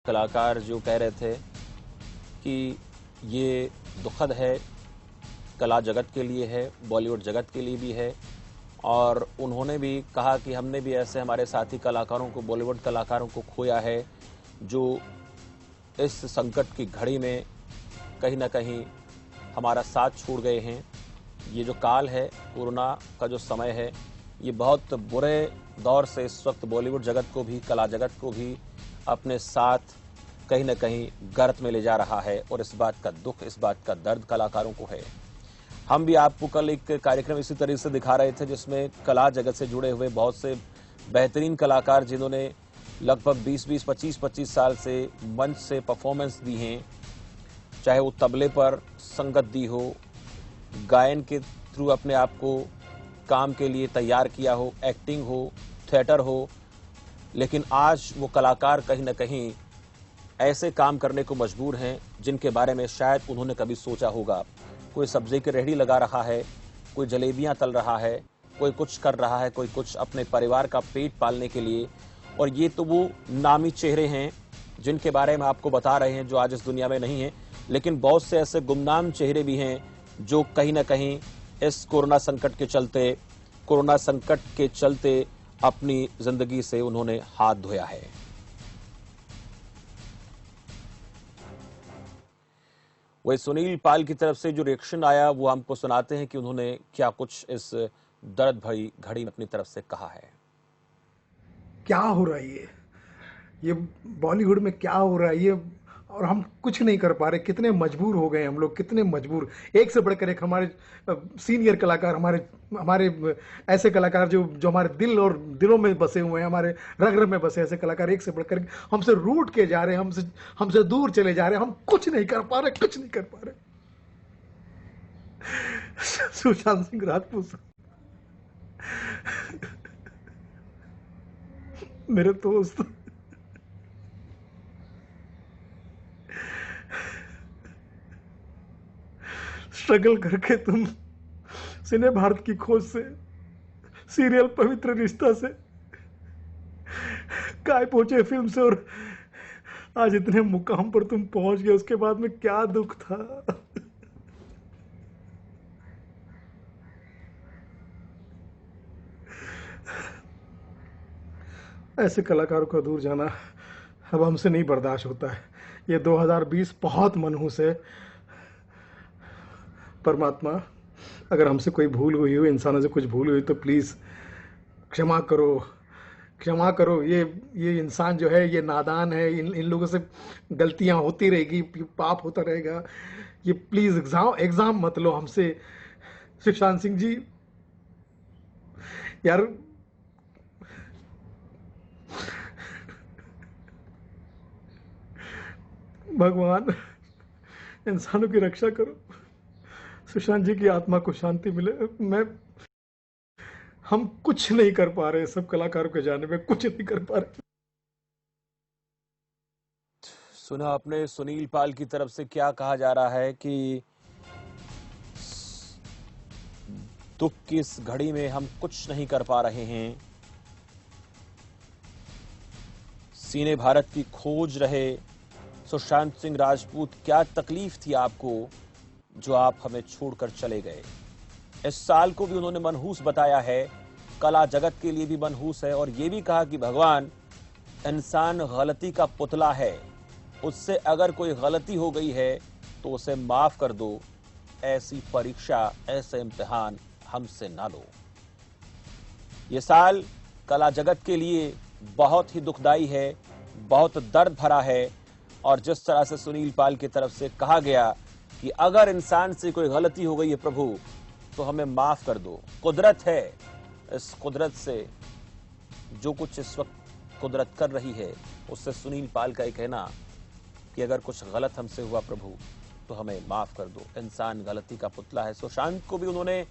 कलाकार जो कह रहे थे कि ये दुखद है, कला जगत के लिए है, बॉलीवुड जगत के लिए भी है। और उन्होंने भी कहा कि हमने भी ऐसे हमारे साथी कलाकारों को, बॉलीवुड कलाकारों को खोया है, जो इस संकट की घड़ी में कहीं ना कहीं हमारा साथ छोड़ गए हैं। ये जो काल है, कोरोना का जो समय है, ये बहुत बुरे दौर से इस वक्त बॉलीवुड जगत को भी, कला जगत को भी अपने साथ कहीं ना कहीं गर्त में ले जा रहा है। और इस बात का दुख, इस बात का दर्द कलाकारों को है। हम भी आपको कल एक कार्यक्रम इसी तरीके से दिखा रहे थे, जिसमें कला जगत से जुड़े हुए बहुत से बेहतरीन कलाकार, जिन्होंने लगभग 20-20, 25-25 साल से मंच से परफॉर्मेंस दी हैं, चाहे वो तबले पर संगत दी हो, गायन के थ्रू अपने आप को काम के लिए तैयार किया हो, एक्टिंग हो, थिएटर हो। लेकिन आज वो कलाकार कहीं ना कहीं ऐसे काम करने को मजबूर हैं जिनके बारे में शायद उन्होंने कभी सोचा होगा। कोई सब्जी की रेहड़ी लगा रहा है, कोई जलेबियां तल रहा है, कोई कुछ कर रहा है, कोई कुछ अपने परिवार का पेट पालने के लिए। और ये तो वो नामी चेहरे हैं जिनके बारे में आपको बता रहे हैं, जो आज इस दुनिया में नहीं है। लेकिन बहुत से ऐसे गुमनाम चेहरे भी हैं जो कहीं ना कहीं इस कोरोना संकट के चलते अपनी जिंदगी से उन्होंने हाथ धोया है। वही सुनील पाल की तरफ से जो रिएक्शन आया, वो हमको सुनाते हैं कि उन्होंने क्या कुछ इस दर्द भरी घड़ी में अपनी तरफ से कहा है। क्या हो रहा है ये बॉलीवुड में क्या हो रहा है ये, और हम कुछ नहीं कर पा रहे। कितने मजबूर हो गए हम लोग, कितने मजबूर। एक से बढ़कर एक हमारे सीनियर कलाकार, हमारे ऐसे कलाकार जो हमारे दिल और दिलों में बसे हुए हैं, हमारे रग रग में बसे ऐसे कलाकार एक से बढ़कर हमसे रूठ के जा रहे हैं, हमसे दूर चले जा रहे हैं। हम कुछ नहीं कर पा रहे, कुछ नहीं कर पा रहे। सुशांत सिंह राजपूत मेरे दोस्त, स्ट्रगल करके तुम सिने भारत की खोज से, सीरियल पवित्र रिश्ता से, काय पहुंचे फिल्म से, और आज इतने मुकाम पर तुम पहुंच गए। उसके बाद में क्या दुख था। ऐसे कलाकारों का दूर जाना अब हमसे नहीं बर्दाश्त होता है। ये 2020 बहुत मनहूस है। परमात्मा, अगर हमसे कोई भूल हुई हो, इंसानों से कुछ भूल हुई, तो प्लीज़ क्षमा करो, क्षमा करो। ये इंसान जो है, ये नादान है। इन लोगों से गलतियां होती रहेगी, पाप होता रहेगा। ये प्लीज़ एग्ज़ाम मत लो हमसे। सुशांत सिंह जी यार, भगवान इंसानों की रक्षा करो। सुशांत जी की आत्मा को शांति मिले। हम कुछ नहीं कर पा रहे, सब कलाकारों के जाने में कुछ नहीं कर पा रहे। सुना आपने सुनील पाल की तरफ से क्या कहा जा रहा है कि दुख की इस घड़ी में हम कुछ नहीं कर पा रहे हैं। सीने भारत की खोज रहे सुशांत सिंह राजपूत, क्या तकलीफ थी आपको जो आप हमें छोड़कर चले गए। इस साल को भी उन्होंने मनहूस बताया है, कला जगत के लिए भी मनहूस है। और ये भी कहा कि भगवान, इंसान गलती का पुतला है, उससे अगर कोई गलती हो गई है तो उसे माफ कर दो। ऐसी परीक्षा, ऐसे इम्तिहान हमसे ना लो। ये साल कला जगत के लिए बहुत ही दुखदाई है, बहुत दर्द भरा है। और जिस तरह से सुनील पाल की तरफ से कहा गया कि अगर इंसान से कोई गलती हो गई है प्रभु, तो हमें माफ कर दो। कुदरत है, इस कुदरत से जो कुछ इस वक्त कुदरत कर रही है, उससे सुनील पाल का ये कहना कि अगर कुछ गलत हमसे हुआ प्रभु, तो हमें माफ कर दो। इंसान गलती का पुतला है। सुशांत को भी उन्होंने